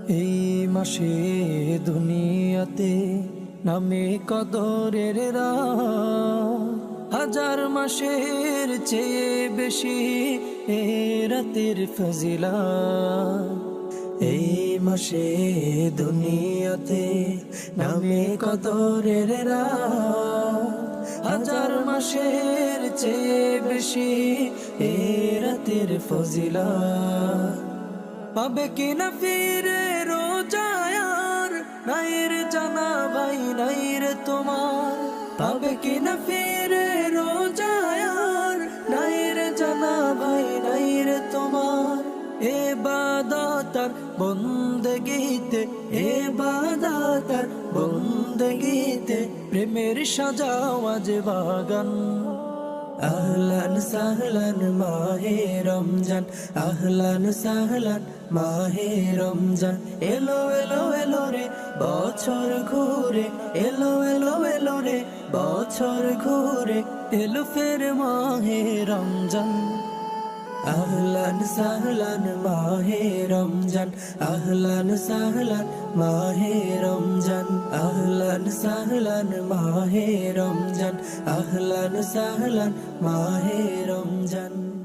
এই মাসে দুনিয়াতে নামে কদরের রাত, হাজার মাসের চেয়ে বেশি এ রাতের ফজিলত। এই মাসে দুনিয়াতে নামে কদরের রাত, হাজার মাসের চেয়ে বেশি এ রাতের ফজিলত। পাবে কিনা ফিরে রোজায়ার নাইর জানা ভাই নাইর তোমার, পাবে কিনা ফিরে রোজায়ার নাইর জানা ভাই নাইর তোমার। ইবাদত আর বন্দেগীতে, ইবাদত আর বন্দেগীতে প্রেমের সাজাও আজ বাগান। আহলান সাহলান মাহে রমজান, আহলান সাহলান মাহে রমজান। এলো এলো এলো রে বছর ঘুরে, এলো এলো এলো রে বছর ঘুরে, এলো ফের মাহে রমজান। আহলান সাহলান মাহে রমজান, আহলান সাহলান মাহে রমজান, আহলান সাহলান মাহে রমজান, আহলান সাহলান মাহে রমজান।